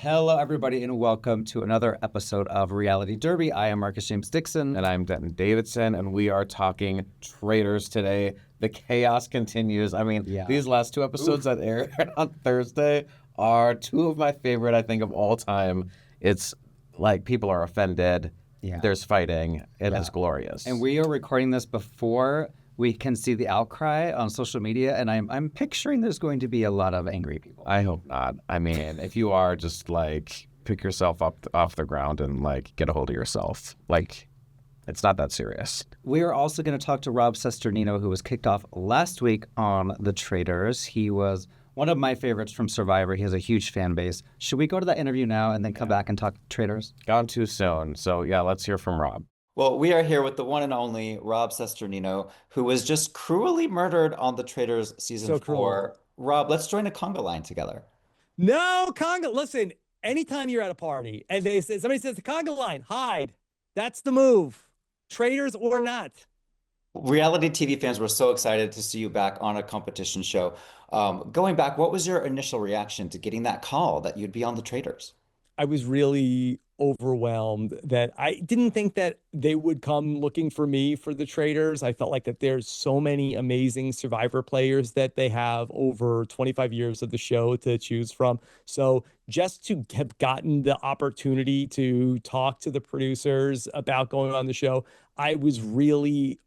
Hello, everybody, and welcome to another episode of Reality Derby. I am Marcus James Dixon. And I'm Denton Davidson, and we are talking Traitors today. The chaos continues. These last two episodes that aired on Thursday are two of my favorite, I think, of all time. It's like people are offended. There's fighting. It is glorious. And we are recording this before we can see the outcry on social media, and I'm picturing there's going to be a lot of angry people. I hope not. If you are, just pick yourself up off the ground and get a hold of yourself. It's not that serious. We are also going to talk to Rob Cesternino, who was kicked off last week on The Traitors. He was one of my favorites from Survivor. He has a huge fan base. Should we go to that interview now and then come back and talk Traitors? Gone too soon. So yeah, let's hear from Rob. Well, we are here with the one and only Rob Cesternino, who was just cruelly murdered on The Traitors season 4. Rob, let's join a conga line together. No, conga. Listen, anytime you're at a party and somebody says the conga line, hide. That's the move. Traitors or not. Reality TV fans were so excited to see you back on a competition show. Going back, what was your initial reaction to getting that call that you'd be on The Traitors? I was really overwhelmed that I didn't think that they would come looking for me for The Traitors. I felt like that there's so many amazing Survivor players that they have over 25 years of the show to choose from. So just to have gotten the opportunity to talk to the producers about going on the show, I was really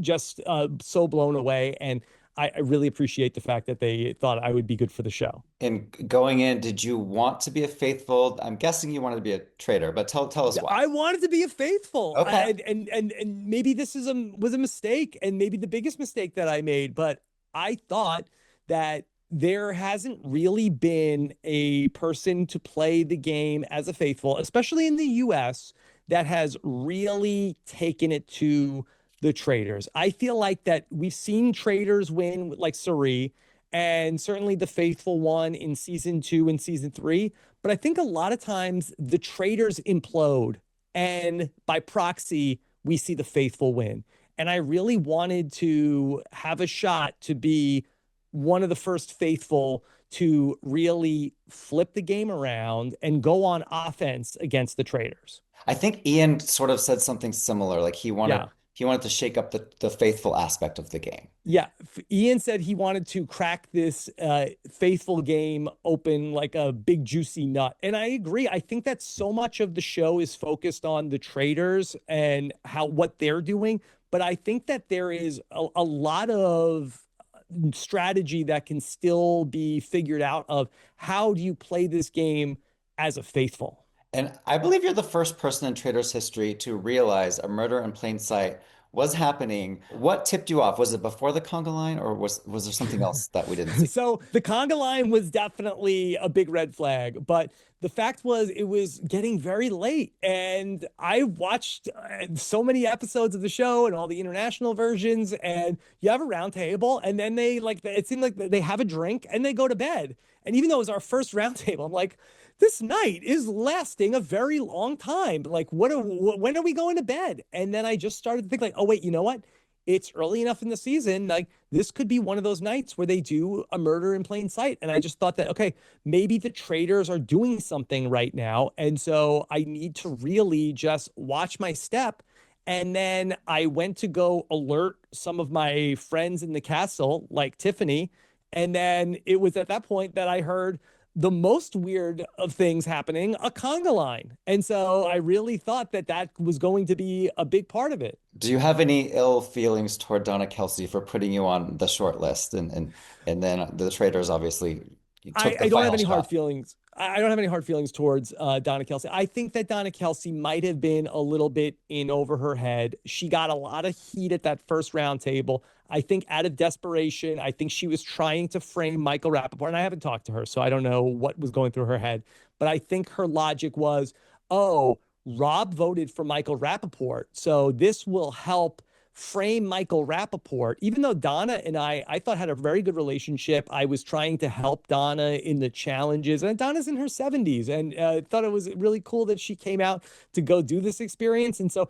just so blown away. And I really appreciate the fact that they thought I would be good for the show. And going in, did you want to be a faithful? I'm guessing you wanted to be a traitor, but tell us why. I wanted to be a faithful. Okay. And maybe this was a mistake, and maybe the biggest mistake that I made, but I thought that there hasn't really been a person to play the game as a faithful, especially in the US, that has really taken it to the Traitors. I feel like that we've seen Traitors win, like Suri, and certainly the faithful one in season 2 and season 3. But I think a lot of times the Traitors implode, and by proxy, we see the faithful win. And I really wanted to have a shot to be one of the first faithful to really flip the game around and go on offense against the Traitors. I think Ian sort of said something similar. Like he wanted to shake up the faithful aspect of the game. Yeah. Ian said he wanted to crack this faithful game open like a big juicy nut. And I agree. I think that so much of the show is focused on the Traitors and what they're doing. But I think that there is a lot of strategy that can still be figured out of how do you play this game as a faithful. And I believe you're the first person in Traitors history to realize a murder in plain sight was happening. What tipped you off? Was it before the conga line, or was there something else that we didn't see? So the conga line was definitely a big red flag, but the fact was it was getting very late, and I watched so many episodes of the show and all the international versions, and you have a round table, and then it seemed like they have a drink and they go to bed. And even though it was our first round table, I'm like, this night is lasting a very long time. When are we going to bed? And then I just started to think oh, wait, you know what? It's early enough in the season. This could be one of those nights where they do a murder in plain sight. And I just thought that, okay, maybe the Traitors are doing something right now. And so I need to really just watch my step. And then I went to go alert some of my friends in the castle, like Tiffany. And then it was at that point that I heard the most weird of things happening, a conga line. And so I really thought that was going to be a big part of it. Do you have any ill feelings toward Donna Kelsey for putting you on the short list? And then the Traitors obviously took the I don't have any shot. hard feelings. I don't have any hard feelings towards Donna Kelsey. I think that Donna Kelsey might have been a little bit in over her head. She got a lot of heat at that first round table. I think out of desperation, I think she was trying to frame Michael Rappaport. And I haven't talked to her, so I don't know what was going through her head. But I think her logic was, oh, Rob voted for Michael Rappaport, so this will help frame Michael Rappaport. Even though Donna and I thought had a very good relationship, I was trying to help Donna in the challenges. And Donna's in her 70s, and thought it was really cool that she came out to go do this experience. And so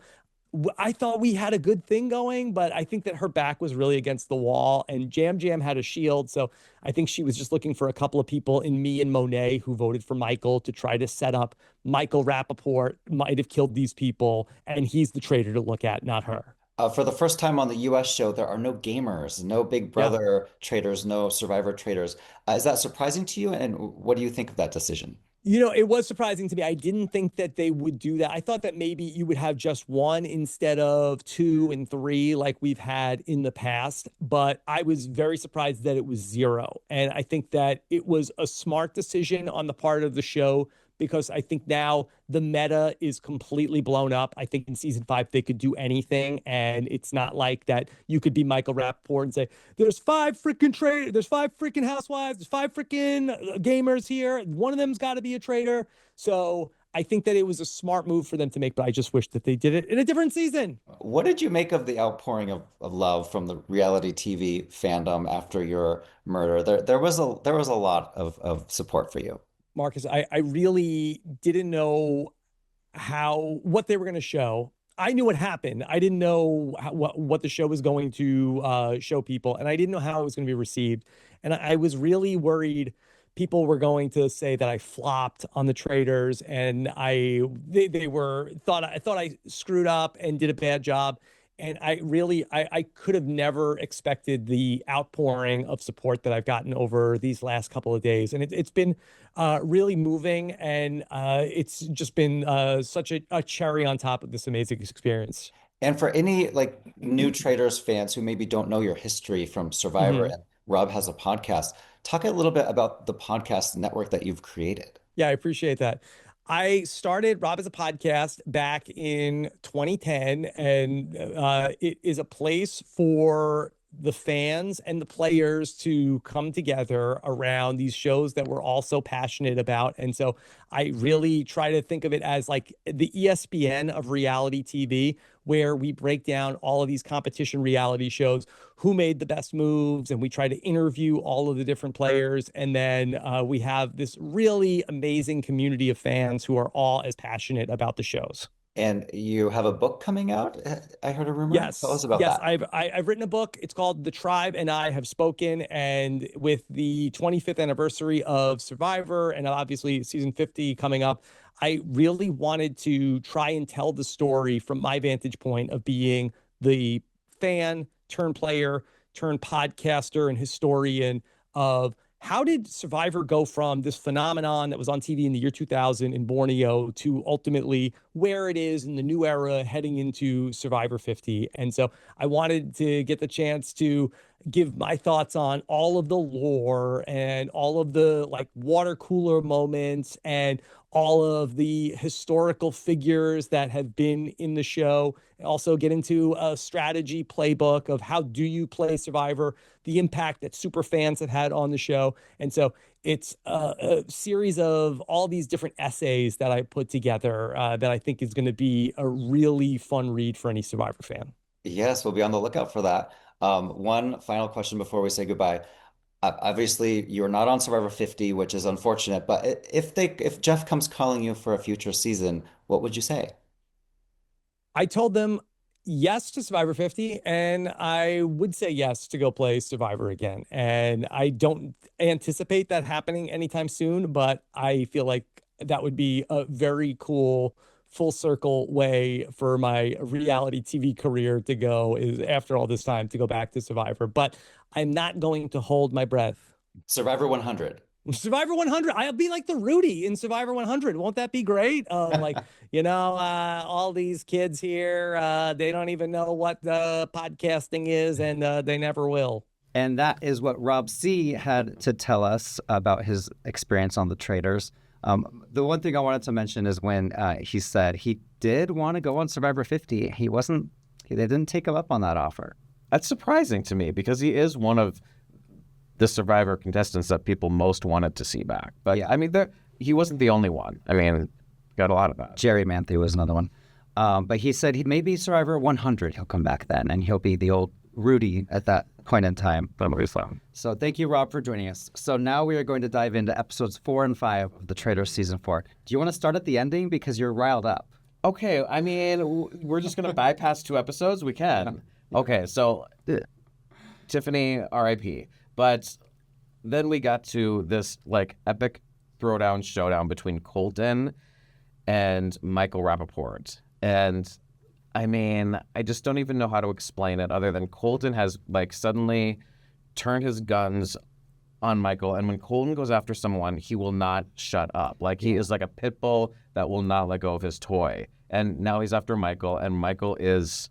I thought we had a good thing going, but I think that her back was really against the wall, and Jam Jam had a shield. So I think she was just looking for a couple of people in me and Monet who voted for Michael to try to set up Michael Rappaport might have killed these people, and he's the traitor to look at, not her. For the first time on the US show, there are no gamers, no Big Yeah. Brother traitors, no Survivor traitors. Is that surprising to you? And what do you think of that decision? It was surprising to me. I didn't think that they would do that. I thought that maybe you would have just one instead of two and three like we've had in the past, but I was very surprised that it was zero. And I think that it was a smart decision on the part of the show because I think now the meta is completely blown up. I think in season 5 they could do anything, and it's not like that you could be Michael Rappaport and say, there's 5 freaking housewives, there's 5 freaking gamers here. One of them's got to be a traitor. So I think that it was a smart move for them to make, but I just wish that they did it in a different season. What did you make of the outpouring of love from the reality TV fandom after your murder? There was a lot of support for you. Marcus, I really didn't know what they were going to show. I knew what happened. I didn't know what the show was going to show people, and I didn't know how it was going to be received. And I was really worried people were going to say that I flopped on the Traitors, and I thought I screwed up and did a bad job. And I could have never expected the outpouring of support that I've gotten over these last couple of days. And it's been really moving. And it's just been such a cherry on top of this amazing experience. And for any like new Traitors fans who maybe don't know your history from Survivor, and Rob has a podcast, talk a little bit about the podcast network that you've created. Yeah, I appreciate that. I started Rob as a podcast back in 2010, and it is a place for the fans and the players to come together around these shows that we're all so passionate about. And so I really try to think of it as like the ESPN of reality TV, where we break down all of these competition reality shows, who made the best moves, and we try to interview all of the different players. And then we have this really amazing community of fans who are all as passionate about the shows. And you have a book coming out, I heard a rumor. Yes. Tell us about yes, that. I've written a book. It's called The Tribe and I Have Spoken. And with the 25th anniversary of Survivor and obviously season 50 coming up, I really wanted to try and tell the story from my vantage point of being the fan, turn player, turn podcaster and historian of how did Survivor go from this phenomenon that was on TV in the year 2000 in Borneo to ultimately where it is in the new era heading into Survivor 50? And so I wanted to get the chance to give my thoughts on all of the lore and all of the like water cooler moments and all of the historical figures that have been in the show. Also get into a strategy playbook of how do you play Survivor, the impact that super fans have had on the show. And so it's a series of all these different essays that I put together that I think is going to be a really fun read for any Survivor fan. Yes, we'll be on the lookout for that. One final question before we say goodbye. Obviously, you're not on Survivor 50, which is unfortunate, but if Jeff comes calling you for a future season, what would you say? I told them yes to Survivor 50, and I would say yes to go play Survivor again. And I don't anticipate that happening anytime soon, but I feel like that would be a very cool full circle way for my reality TV career to go, is after all this time to go back to Survivor. But I'm not going to hold my breath. Survivor 100. Survivor 100. I'll be like the Rudy in Survivor 100. Won't that be great? All these kids here, they don't even know what podcasting is, and they never will. And that is what Rob C had to tell us about his experience on The Traitors. The one thing I wanted to mention is when he said he did want to go on Survivor 50. They didn't take him up on that offer. That's surprising to me because he is one of the Survivor contestants that people most wanted to see back. But yeah, I mean, he wasn't the only one. I mean, got a lot of that. Jerry Manthe was another one. But he said he may be Survivor 100. He'll come back then, and he'll be the old Rudy at that point in time. That'll be fun. So thank you, Rob, for joining us. So now we are going to dive into episodes 4 and 5 of The Traitors Season 4. Do you want to start at the ending? Because you're riled up. Okay, I mean, we're just gonna bypass 2 episodes. We can. Okay, so Tiffany, R.I.P. But then we got to this like epic throwdown showdown between Colton and Michael Rappaport, and I mean, I just don't even know how to explain it other than Colton has like suddenly turned his guns on Michael, and when Colton goes after someone, he will not shut up. Like he is like a pit bull that will not let go of his toy. And now he's after Michael, and Michael is,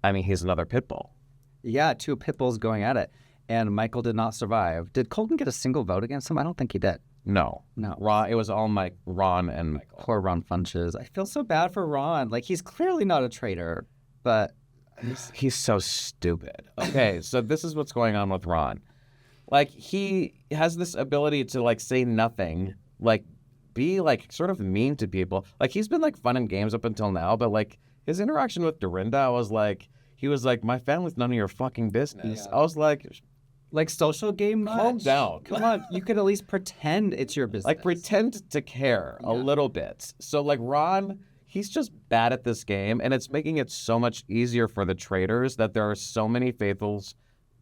I mean, he's another pit bull. Yeah, 2 pit bulls going at it, and Michael did not survive. Did Colton get a single vote against him? I don't think he did. No. Ron, it was all Ron and Michael. Poor Ron Funches. I feel so bad for Ron. Like, he's clearly not a traitor, but he's so stupid. Okay, so this is what's going on with Ron. Like, he has this ability to, like, say nothing, like, be, like, sort of mean to people. Like, he's been, like, fun and games up until now, but, like, his interaction with Dorinda was, like, he was like, my family's none of your fucking business. Yeah. I was like social game much? Calm down. Come on, you could at least pretend it's your business. Like, pretend to care a little bit. So, like, Ron, he's just bad at this game, and it's making it so much easier for the traitors that there are so many faithfuls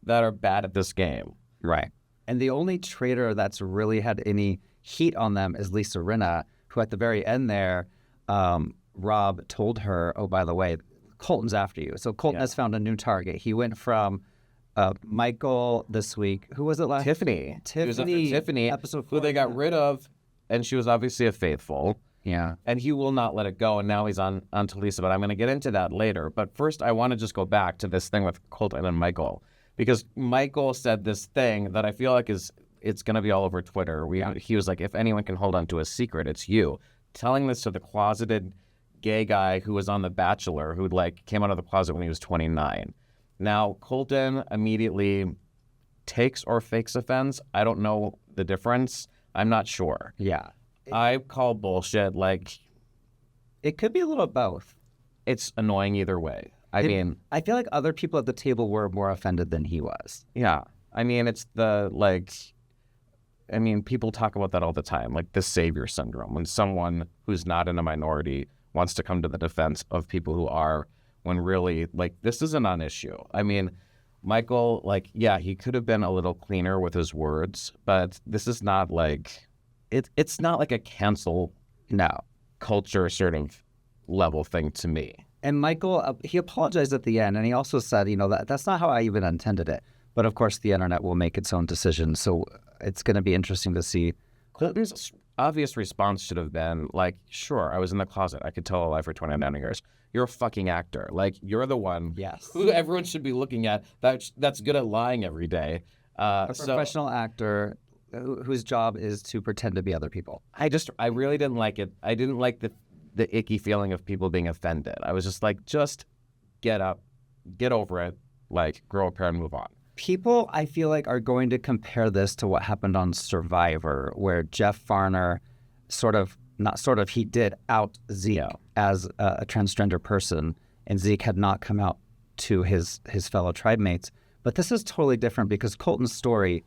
that are bad at this game. Right. And the only traitor that's really had any heat on them is Lisa Rinna, who at the very end there, Rob told her, oh, by the way, Colton's after you. So Colton has found a new target. He went from Michael this week. Who was it last? Tiffany. Tiffany. He was after Tiffany, episode 4, who they got rid of, and she was obviously a faithful. Yeah. And he will not let it go, and now he's on to Lisa, but I'm going to get into that later. But first, I want to just go back to this thing with Colton and Michael, because Michael said this thing that I feel like it's going to be all over Twitter. He was like, if anyone can hold on to a secret, it's you. Telling this to the closeted gay guy who was on The Bachelor, who like came out of the closet when he was 29. Now, Colton immediately takes or fakes offense. I don't know the difference. I'm not sure. Yeah. I call bullshit. Like, it could be a little both. It's annoying either way. I mean, I feel like other people at the table were more offended than he was. Yeah. I mean, it's people talk about that all the time, like the savior syndrome, when someone who's not in a minority wants to come to the defense of people who are, when really, like, this is a non-issue. I mean, Michael, like, yeah, he could have been a little cleaner with his words, but this is not like, it's not like a cancel culture sort of level thing to me. And Michael, he apologized at the end, and he also said, that's not how I even intended it. But of course, the internet will make its own decision, so it's going to be interesting to see. Colton's obvious response should have been like, sure, I was in the closet. I could tell a lie for 29 years. You're a fucking actor. Like, you're the one who everyone should be looking at that's good at lying every day. A professional actor whose job is to pretend to be other people. I really didn't like it. I didn't like the icky feeling of people being offended. I was just like, just get up, get over it, like, grow a pair and move on. People, I feel like, are going to compare this to what happened on Survivor, where Jeff Farner he did out Zeke as a transgender person, and Zeke had not come out to his fellow tribe mates. But this is totally different because Colton's story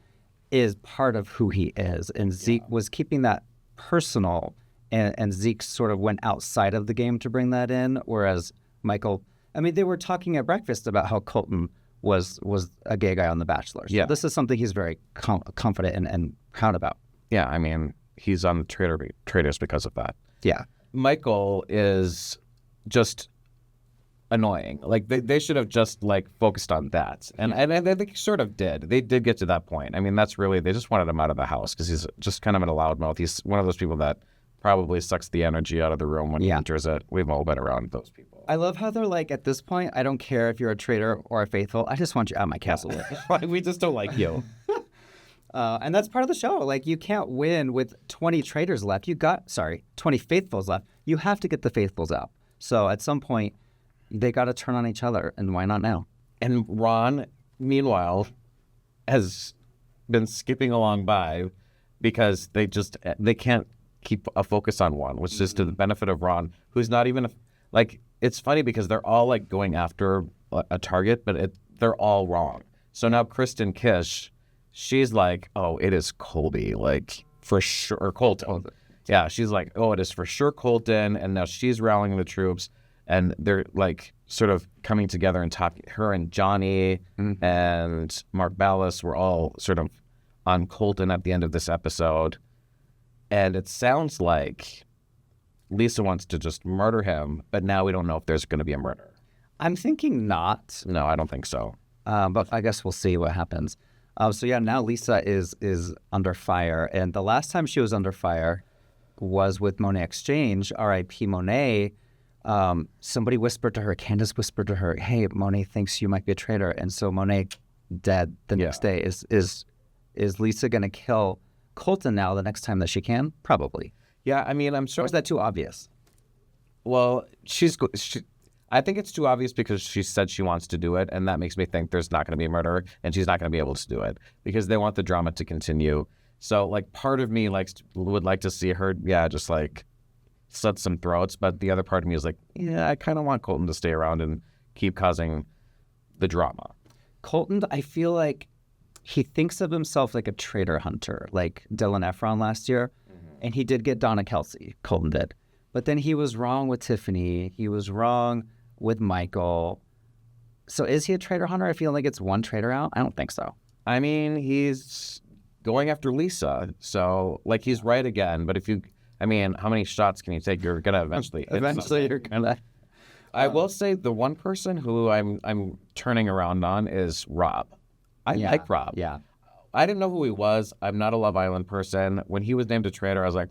is part of who he is, and Zeke was keeping that personal, and Zeke sort of went outside of the game to bring that in, whereas Michael, they were talking at breakfast about how Colton was a gay guy on The Bachelor. So this is something he's very confident and proud about. Yeah, I mean, he's on the Traitors because of that. Yeah. Michael is just annoying. Like, they should have just, like, focused on that. And they sort of did. They did get to that point. I mean, that's really, they just wanted him out of the house because he's just kind of in a loudmouth. He's one of those people that probably sucks the energy out of the room when he enters it. We've all been around those people. I love how they're like, at this point, I don't care if you're a traitor or a faithful. I just want you out of my castle. We just don't like you. And that's part of the show. Like, you can't win with 20 traitors left. 20 faithfuls left. You have to get the faithfuls out. So at some point, they got to turn on each other, and why not now? And Ron, meanwhile, has been skipping along by because they can't keep a focus on one, which is to the benefit of Ron, who's not even it's funny because they're all like going after a target, but they're all wrong. So now Kristen Kish, she's like, oh, it is Colby, like, for sure, or Colton. Yeah, she's like, oh, it is for sure Colton, and now she's rallying the troops, and they're like sort of coming together and talking. Her and Johnny and Mark Ballas were all sort of on Colton at the end of this episode, and it sounds like Lisa wants to just murder him, but now we don't know if there's going to be a murder. I'm thinking not. No, I don't think so. But I guess we'll see what happens. So yeah, now Lisa is under fire, and the last time she was under fire was with Monet Exchange, R.I.P. Monet. Somebody whispered to her, Candace whispered to her, hey, Monet thinks you might be a traitor. And so Monet dead the next day. Is Lisa going to kill Colton now the next time that she can? Probably. Yeah, I mean, I'm sure. Or is that too obvious? Well, I think it's too obvious because she said she wants to do it, and that makes me think there's not going to be a murder, and she's not going to be able to do it because they want the drama to continue. So, like, part of me would like to see her, just like slit some throats, but the other part of me is like, I kind of want Colton to stay around and keep causing the drama. Colton, I feel like he thinks of himself like a traitor hunter, like Dylan Efron last year, and he did get Donna Kelsey, Colton did. But then he was wrong with Tiffany. He was wrong with Michael. So is he a traitor hunter? I feel like it's one traitor out. I don't think so. I mean, he's going after Lisa. So, like, he's right again. But how many shots can you take? You're going to eventually hit Eventually you're going to. I will say the one person who I'm turning around on is Rob. I like Rob. Yeah. I didn't know who he was. I'm not a Love Island person. When he was named a traitor, I was like,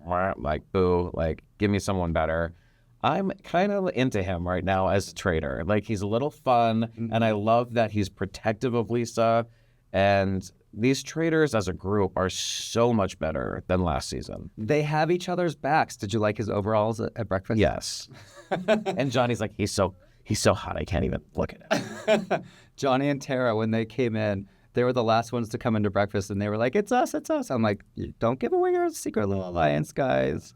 boo, like, give me someone better. I'm kind of into him right now as a traitor. Like, he's a little fun, and I love that he's protective of Lisa. And these traitors as a group are so much better than last season. They have each other's backs. Did you like his overalls at breakfast? Yes. And Johnny's like, he's so hot, I can't even look at him. Johnny and Tara, when they came in, they were the last ones to come into breakfast, and they were like, it's us, it's us. I'm like, don't give away your secret little alliance, guys.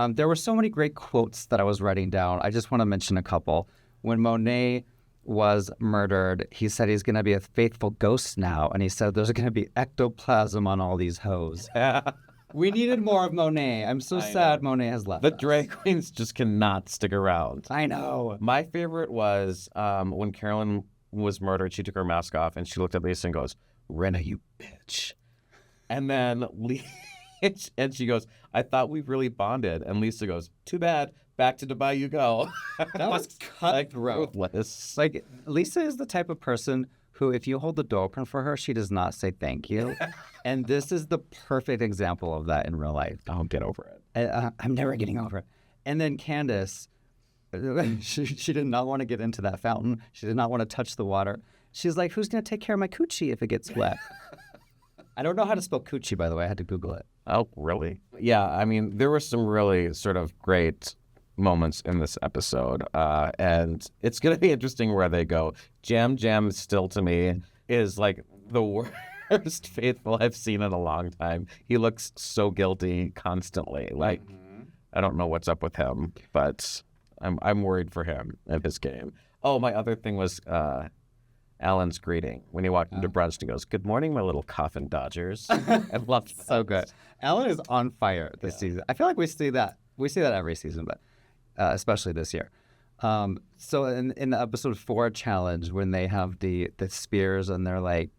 There were so many great quotes that I was writing down. I just want to mention a couple. When Monet was murdered, he said he's going to be a faithful ghost now, and he said there's going to be ectoplasm on all these hoes. We needed more of Monet. I'm so sad Monet has left. The drag queens just cannot stick around. I know. My favorite was when Carolyn was murdered, she took her mask off, and she looked at Lisa and goes, Renna, you bitch. And then and she goes, I thought we really bonded. And Lisa goes, too bad. Back to Dubai you go. That was cutthroat. Like, Lisa is the type of person who, if you hold the door open for her, she does not say thank you. And this is the perfect example of that in real life. Don't get over it. I'm never getting over it. And then Candace, she did not want to get into that fountain. She did not want to touch the water. She's like, who's going to take care of my coochie if it gets wet? I don't know how to spell coochie, by the way. I had to Google it. Oh, really? Yeah, I mean, there were some really sort of great moments in this episode. And it's going to be interesting where they go. Jam still, to me, is like the worst faithful I've seen in a long time. He looks so guilty constantly. Like, I don't know what's up with him, but I'm worried for him and his game. Oh, my other thing was Alan's greeting when he walked into brunch and he goes, good morning, my little coffin dodgers. I loved that. So good. Alan is on fire this season. I feel like we see that every season, but especially this year. So in the episode 4 challenge, when they have the spears and they're like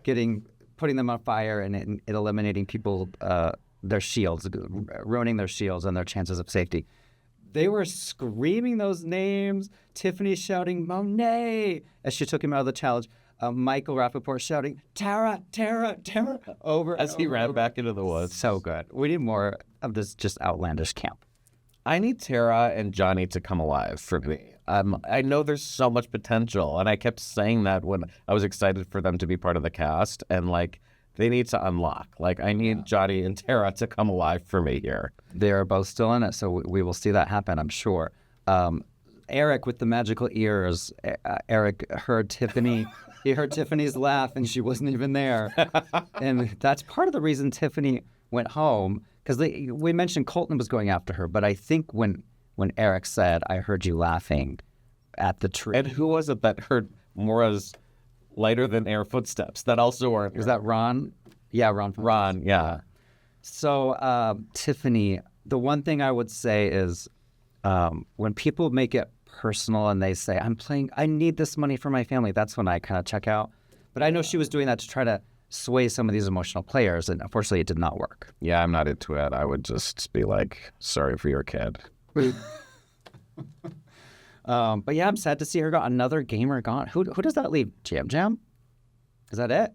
putting them on fire and it eliminating people, their shields, ruining their shields and their chances of safety. They were screaming those names. Tiffany shouting, Monet, as she took him out of the challenge. Michael Rappaport shouting, Tara, Tara, Tara, over. As he ran back into the woods. So good. We need more of this just outlandish camp. I need Tara and Johnny to come alive for me. I know there's so much potential, and I kept saying that when I was excited for them to be part of the cast, and like, they need to unlock. Like, I need Johnny and Tara to come alive for me here. They are both still in it, so we will see that happen, I'm sure. Eric with the magical ears. Eric heard Tiffany. He heard Tiffany's laugh, and she wasn't even there. And that's part of the reason Tiffany went home, because we mentioned Colton was going after her, but I think when Eric said, I heard you laughing at the tree. And who was it that heard Maura's lighter than air footsteps that also weren't? Was that Ron? Yeah, Ron. Ron, yeah. So, Tiffany, the one thing I would say is when people make it personal and they say, I need this money for my family, that's when I kind of check out. But I know she was doing that to try to sway some of these emotional players, and unfortunately it did not work. Yeah, I'm not into it. I would just be like, sorry for your kid. But yeah, I'm sad to see her go. Another gamer gone. Who does that leave? Jam Jam? Is that it?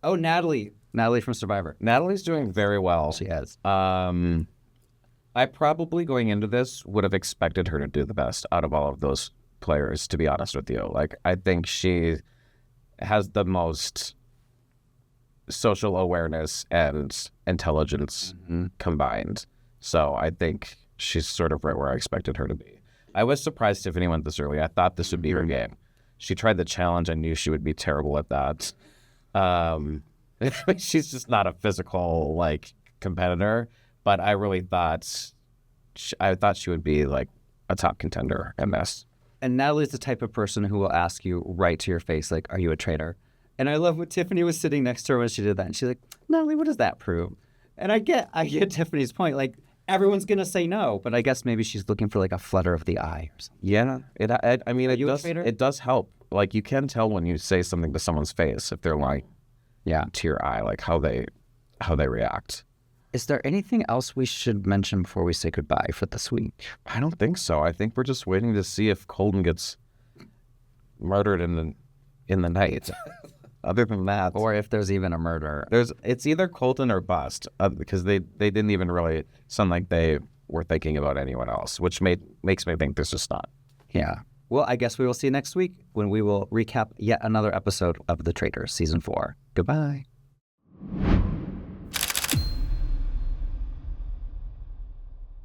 Oh, Natalie. Natalie from Survivor. Natalie's doing very well. She is. I probably, going into this, would have expected her to do the best out of all of those players, to be honest with you. Like, I think she has the most social awareness and intelligence combined. So I think she's sort of right where I expected her to be. I was surprised Tiffany went this early. I thought this would be her game. She tried the challenge. I knew she would be terrible at that. She's just not a physical, like, competitor. But I really thought she would be like a top contender in this. And Natalie's the type of person who will ask you right to your face, like, are you a traitor? And I love what Tiffany was sitting next to her when she did that. And she's like, Natalie, what does that prove? And I get Tiffany's point. Like, everyone's going to say no. But I guess maybe she's looking for like a flutter of the eye or something. Yeah. I mean, it does help. Like, you can tell when you say something to someone's face if they're lying to your eye, like how they react. Is there anything else we should mention before we say goodbye for this week? I don't think so. I think we're just waiting to see if Colton gets murdered in the night. Other than that, or if there's even a murder. It's either Colton or bust, because they didn't even really sound like they were thinking about anyone else, which makes me think there's just not. Yeah. Well, I guess we will see you next week when we will recap yet another episode of The Traitors Season 4. Goodbye.